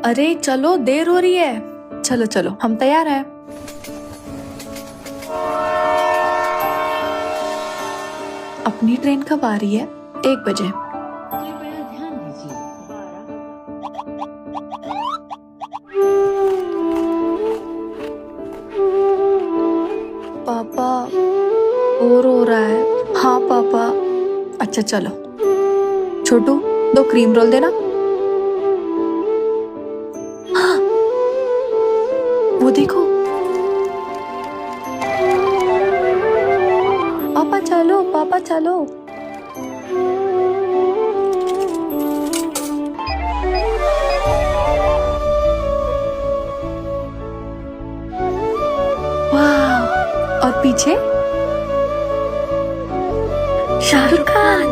अरे चलो, देर हो रही है। चलो चलो, हम तैयार हैं। अपनी ट्रेन कब आ रही है? 1 बजे। कृपया ध्यान दीजिए 12। पापा, बोर हो रहा है। हाँ पापा। अच्छा चलो। छोटू, 2 क्रीम रोल देना। हाँ, वो देखो। पापा चलो, पापा चलो। वाह, और पीछे शाहरुख खान।